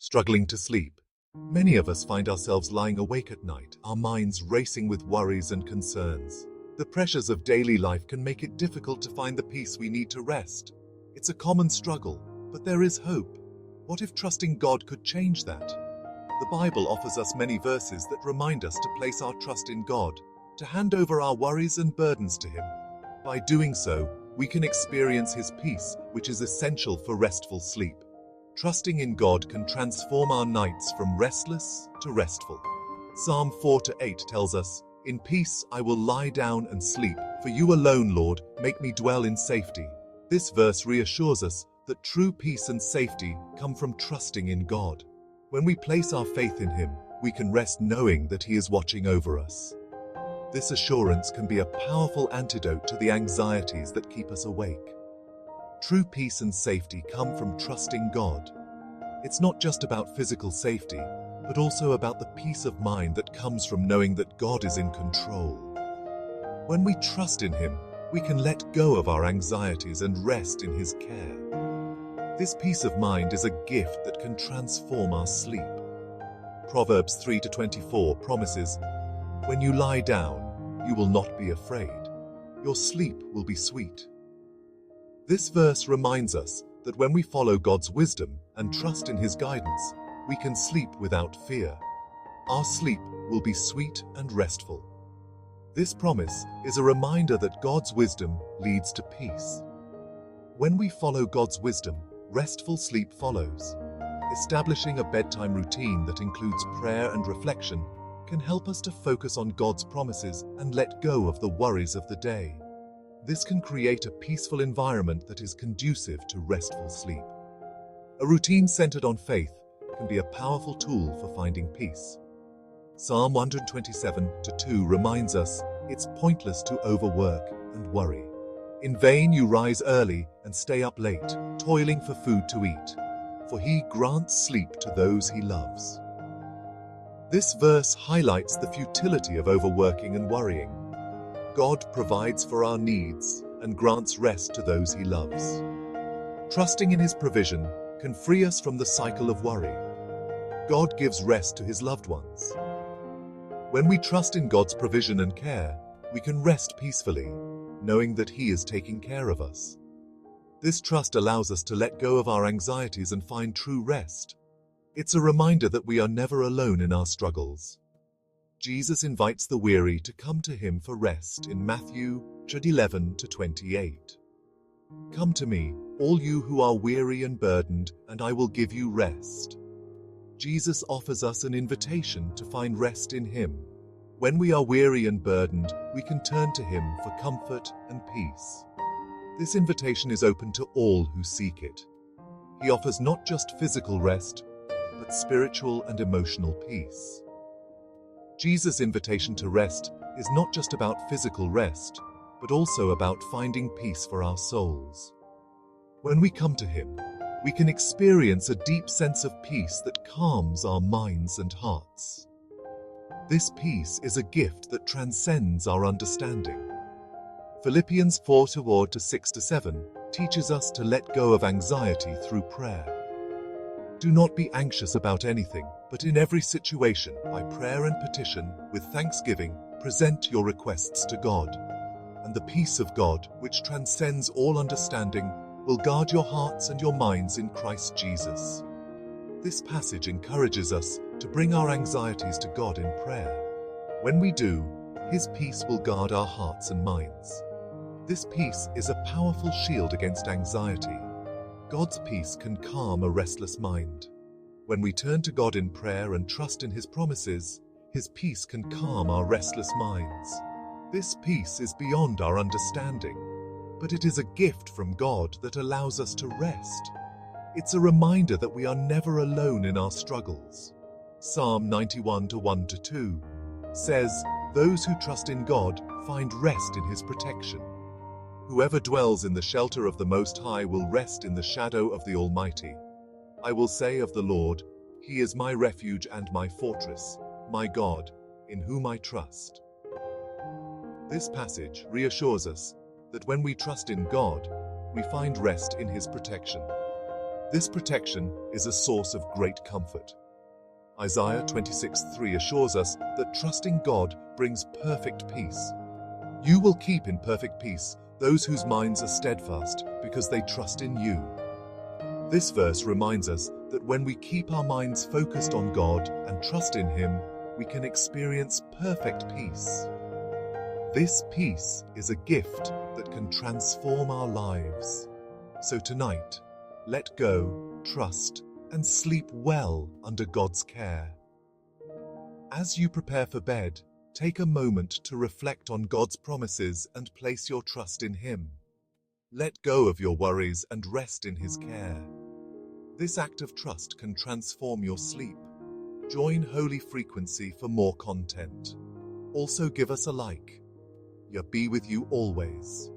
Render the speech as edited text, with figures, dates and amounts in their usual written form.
Struggling to sleep. Many of us find ourselves lying awake at night, our minds racing with worries and concerns. The pressures of daily life can make it difficult to find the peace we need to rest. It's a common struggle, but there is hope. What if trusting God could change that? The Bible offers us many verses that remind us to place our trust in God, to hand over our worries and burdens to Him. By doing so, we can experience His peace, which is essential for restful sleep. Trusting in God can transform our nights from restless to restful. Psalm 4-8 tells us, "In peace I will lie down and sleep, for you alone, Lord, make me dwell in safety." This verse reassures us that true peace and safety come from trusting in God. When we place our faith in Him, we can rest knowing that He is watching over us. This assurance can be a powerful antidote to the anxieties that keep us awake. True peace and safety come from trusting God. It's not just about physical safety, but also about the peace of mind that comes from knowing that God is in control. When we trust in Him, we can let go of our anxieties and rest in His care. This peace of mind is a gift that can transform our sleep. Proverbs 3-24 promises, "When you lie down, you will not be afraid. Your sleep will be sweet." This verse reminds us that when we follow God's wisdom and trust in His guidance, we can sleep without fear. Our sleep will be sweet and restful. This promise is a reminder that God's wisdom leads to peace. When we follow God's wisdom, restful sleep follows. Establishing a bedtime routine that includes prayer and reflection can help us to focus on God's promises and let go of the worries of the day. This can create a peaceful environment that is conducive to restful sleep. A routine centered on faith can be a powerful tool for finding peace. Psalm 127-2 reminds us it's pointless to overwork and worry. In vain you rise early and stay up late, toiling for food to eat, for He grants sleep to those He loves. This verse highlights the futility of overworking and worrying. God provides for our needs and grants rest to those He loves. Trusting in His provision can free us from the cycle of worry. God gives rest to His loved ones. When we trust in God's provision and care, we can rest peacefully, knowing that He is taking care of us. This trust allows us to let go of our anxieties and find true rest. It's a reminder that we are never alone in our struggles. Jesus invites the weary to come to Him for rest in Matthew 11-28. "Come to me, all you who are weary and burdened, and I will give you rest." Jesus offers us an invitation to find rest in Him. When we are weary and burdened, we can turn to Him for comfort and peace. This invitation is open to all who seek it. He offers not just physical rest, but spiritual and emotional peace. Jesus' invitation to rest is not just about physical rest, but also about finding peace for our souls. When we come to Him, we can experience a deep sense of peace that calms our minds and hearts. This peace is a gift that transcends our understanding. Philippians 4-6-7 teaches us to let go of anxiety through prayer. "Do not be anxious about anything, but in every situation, by prayer and petition, with thanksgiving, present your requests to God. And the peace of God, which transcends all understanding, will guard your hearts and your minds in Christ Jesus." This passage encourages us to bring our anxieties to God in prayer. When we do, His peace will guard our hearts and minds. This peace is a powerful shield against anxiety. God's peace can calm a restless mind. When we turn to God in prayer and trust in His promises, His peace can calm our restless minds. This peace is beyond our understanding, but it is a gift from God that allows us to rest. It's a reminder that we are never alone in our struggles. Psalm 91-1-2 says, "Those who trust in God find rest in His protection. Whoever dwells in the shelter of the Most High will rest in the shadow of the Almighty. I will say of the Lord, He is my refuge and my fortress, my God, in whom I trust." This passage reassures us that when we trust in God, we find rest in His protection. This protection is a source of great comfort. Isaiah 26:3 assures us that trusting God brings perfect peace. You will keep in perfect peace those whose minds are steadfast because they trust in you. This verse reminds us that when we keep our minds focused on God and trust in Him, we can experience perfect peace. This peace is a gift that can transform our lives. So tonight, let go, trust, and sleep well under God's care. As you prepare for bed, take a moment to reflect on God's promises and place your trust in Him. Let go of your worries and rest in His care. This act of trust can transform your sleep. Join Holy Frequency for more content. Also give us a like. Yah be with you always.